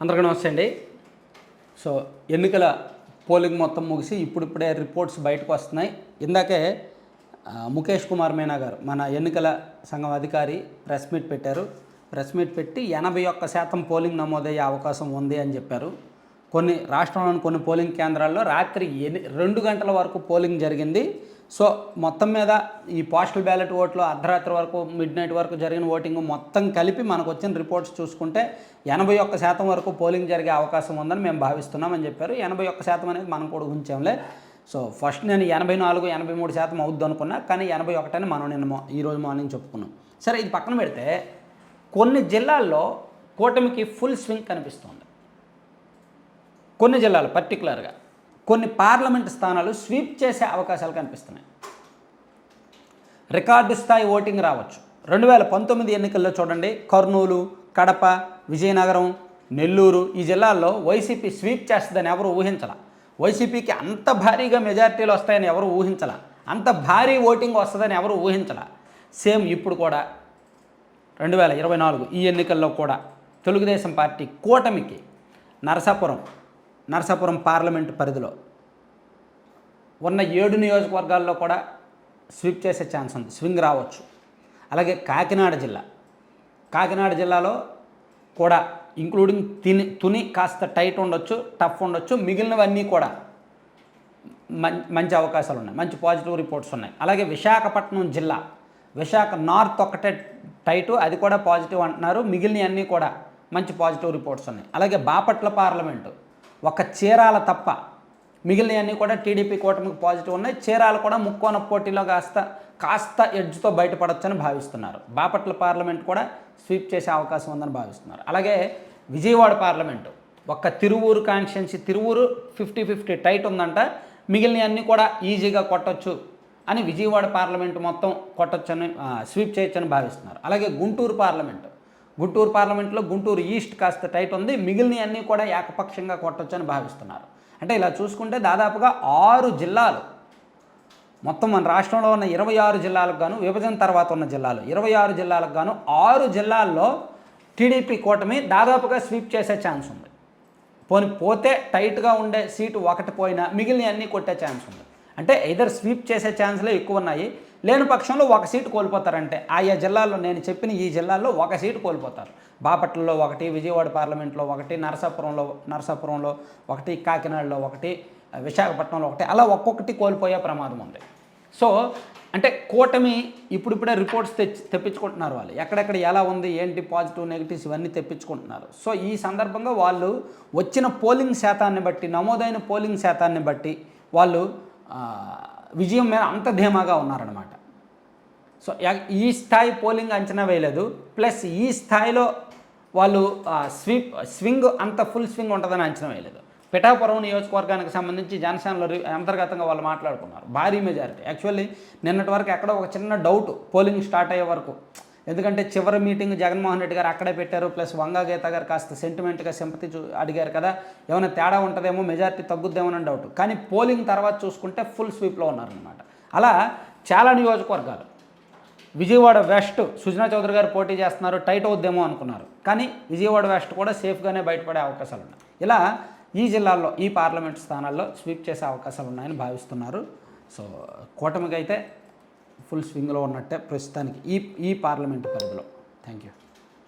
అందరికీ నమస్తే అండి. సో ఎన్నికల పోలింగ్ మొత్తం ముగిసి ఇప్పుడిప్పుడే రిపోర్ట్స్ బయటకు వస్తున్నాయి. ఇందాకే ముఖేష్ కుమార్ మీనా గారు మన ఎన్నికల సంఘం అధికారి ప్రెస్ మీట్ పెట్టారు. ప్రెస్ మీట్ పెట్టి 81% పోలింగ్ నమోదయ్యే అవకాశం ఉంది అని చెప్పారు. కొన్ని రాష్ట్రంలోని కొన్ని పోలింగ్ కేంద్రాల్లో రాత్రి 2 గంటల వరకు పోలింగ్ జరిగింది. సో మొత్తం మీద ఈ పోస్టల్ బ్యాలెట్ ఓట్లు అర్ధరాత్రి వరకు మిడ్ నైట్ వరకు జరిగిన ఓటింగ్ మొత్తం కలిపి మనకు వచ్చిన రిపోర్ట్స్ చూసుకుంటే 81% వరకు పోలింగ్ జరిగే అవకాశం ఉందని మేము భావిస్తున్నామని చెప్పారు. 81% అనేది మనం కూడా ఉంచాంలే. సో ఫస్ట్ నేను 84, 83% అవుద్ది అనుకున్నా, కానీ 81 అని మనం నిన్న ఈరోజు మార్నింగ్ చెప్పుకున్నాం. సరే, ఇది పక్కన పెడితే కొన్ని జిల్లాల్లో కూటమికి ఫుల్ స్వింగ్ కనిపిస్తుంది. కొన్ని జిల్లాలు పర్టికులర్గా కొన్ని పార్లమెంట్ స్థానాలు స్వీప్ చేసే అవకాశాలు కనిపిస్తున్నాయి. రికార్డు స్థాయి ఓటింగ్ రావచ్చు. 2019 ఎన్నికల్లో చూడండి, కర్నూలు, కడప, విజయనగరం, నెల్లూరు ఈ జిల్లాల్లో వైసీపీ స్వీప్ చేస్తుందని ఎవరు ఊహించాల. వైసీపీకి అంత భారీగా మెజారిటీలు వస్తాయని ఎవరు ఊహించాల. అంత భారీ ఓటింగ్ వస్తుందని ఎవరు ఊహించాల. సేమ్ ఇప్పుడు కూడా 2024 ఈ ఎన్నికల్లో కూడా తెలుగుదేశం పార్టీ కూటమికి నరసాపురం పార్లమెంటు పరిధిలో ఉన్న 7 నియోజకవర్గాల్లో కూడా స్వీప్ చేసే ఛాన్స్ ఉంది, స్వింగ్ రావచ్చు. అలాగే కాకినాడ జిల్లాలో కూడా ఇంక్లూడింగ్ తుని కాస్త టైట్ ఉండొచ్చు, టఫ్ ఉండొచ్చు. మిగిలినవన్నీ కూడా మంచి అవకాశాలు ఉన్నాయి, మంచి పాజిటివ్ రిపోర్ట్స్ ఉన్నాయి. అలాగే విశాఖపట్నం జిల్లా, విశాఖ నార్త్ ఒక్కటే టైటు, అది కూడా పాజిటివ్ అంటున్నారు. మిగిలినవన్నీ కూడా మంచి పాజిటివ్ రిపోర్ట్స్ ఉన్నాయి. అలాగే బాపట్ల పార్లమెంటు ఒక చీరాల తప్ప మిగిలినవన్నీ కూడా టీడీపీ కూటమికి పాజిటివ్ ఉన్నాయి. చీరాల కూడా ముక్కోన పోటీలో కాస్త ఎడ్జ్తో బయటపడొచ్చని భావిస్తున్నారు. బాపట్ల పార్లమెంట్ కూడా స్వీప్ చేసే అవకాశం ఉందని భావిస్తున్నారు. అలాగే విజయవాడ పార్లమెంటు ఒక్క తిరువూరు కాన్స్టిట్యున్సీ, తిరువూరు 50-50 టైట్ ఉందంట. మిగిలినవన్నీ కూడా ఈజీగా కొట్టొచ్చు అని విజయవాడ పార్లమెంటు మొత్తం కొట్టొచ్చని స్వీప్ చేయొచ్చని భావిస్తున్నారు. అలాగే గుంటూరు పార్లమెంట్లో గుంటూరు ఈస్ట్ కాస్త టైట్ ఉంది. మిగిలినవన్నీ కూడా ఏకపక్షంగా కొట్టొచ్చని భావిస్తున్నారు. అంటే ఇలా చూసుకుంటే దాదాపుగా 6 జిల్లాలు, మొత్తం మన రాష్ట్రంలో ఉన్న 26 జిల్లాలకు గాను, విభజన తర్వాత ఉన్న జిల్లాలు 26 జిల్లాలకు గాను 6 జిల్లాల్లో టీడీపీ కూటమి దాదాపుగా స్వీప్ చేసే ఛాన్స్ ఉంది. పోతే టైట్గా ఉండే సీటు ఒకటి పోయినా మిగిలినవన్నీ కొట్టే ఛాన్స్ ఉంది. అంటే ఎయిదర్ స్వీప్ చేసే ఛాన్స్లే ఎక్కువ ఉన్నాయి, లేని పక్షంలో ఒక సీటు కోల్పోతారంటే ఆయా జిల్లాల్లో, నేను చెప్పిన ఈ జిల్లాల్లో ఒక సీటు కోల్పోతారు. బాపట్లలో ఒకటి, విజయవాడ పార్లమెంట్లో ఒకటి, నరసాపురంలో ఒకటి, కాకినాడలో ఒకటి, విశాఖపట్నంలో ఒకటి, అలా ఒక్కొక్కటి కోల్పోయే ప్రమాదం ఉంది. సో అంటే కూటమి ఇప్పుడిప్పుడే రిపోర్ట్స్ తెప్పించుకుంటున్నారు. వాళ్ళు ఎక్కడెక్కడ ఎలా ఉంది, ఏంటి పాజిటివ్ నెగిటివ్స్ ఇవన్నీ తెప్పించుకుంటున్నారు. సో ఈ సందర్భంగా వాళ్ళు వచ్చిన పోలింగ్ శాతాన్ని బట్టి, నమోదైన పోలింగ్ శాతాన్ని బట్టి వాళ్ళు విజయం మీద అంత ధీమాగా ఉన్నారనమాట. సో ఈ స్థాయి పోలింగ్ అంచనా వేయలేదు, ప్లస్ ఈ స్థాయిలో వాళ్ళు స్వింగ్ అంత ఫుల్ స్వింగ్ ఉంటుందని అంచనా వేయలేదు. పిఠాపురం నియోజకవర్గానికి సంబంధించి జనసేనలో అంతర్గతంగా వాళ్ళు మాట్లాడుకున్నారు భారీ మెజారిటీ. యాక్చువల్లీ నిన్నటి వరకు ఎక్కడో ఒక చిన్న డౌట్ పోలింగ్ స్టార్ట్ అయ్యే వరకు, ఎందుకంటే చివరి మీటింగ్ జగన్మోహన్ రెడ్డి గారు అక్కడే పెట్టారు, ప్లస్ వంగా గీత గారు కాస్త సెంటిమెంట్గా సింపతి అడిగారు కదా, ఏమైనా తేడా ఉంటుందేమో, మెజారిటీ తగ్గుద్దేమోనని డౌట్. కానీ పోలింగ్ తర్వాత చూసుకుంటే ఫుల్ స్వీప్లో ఉన్నారనమాట. అలా చాలా నియోజకవర్గాలు, విజయవాడ వెస్ట్ సుజనా చౌదరి గారు పోటీ చేస్తున్నారు, టైట్ అవుద్దేమో అనుకున్నారు, కానీ విజయవాడ వెస్ట్ కూడా సేఫ్గానే బయటపడే అవకాశాలు ఉన్నాయి. ఇలా ఈ జిల్లాల్లో, ఈ పార్లమెంట్ స్థానాల్లో స్వీప్ చేసే అవకాశాలు ఉన్నాయని భావిస్తున్నారు. సో కూటమికి అయితే ఫుల్ స్వింగ్లో ఉన్నట్టే ప్రస్తుతానికి ఈ పార్లమెంటు పరిధిలో. Thank you.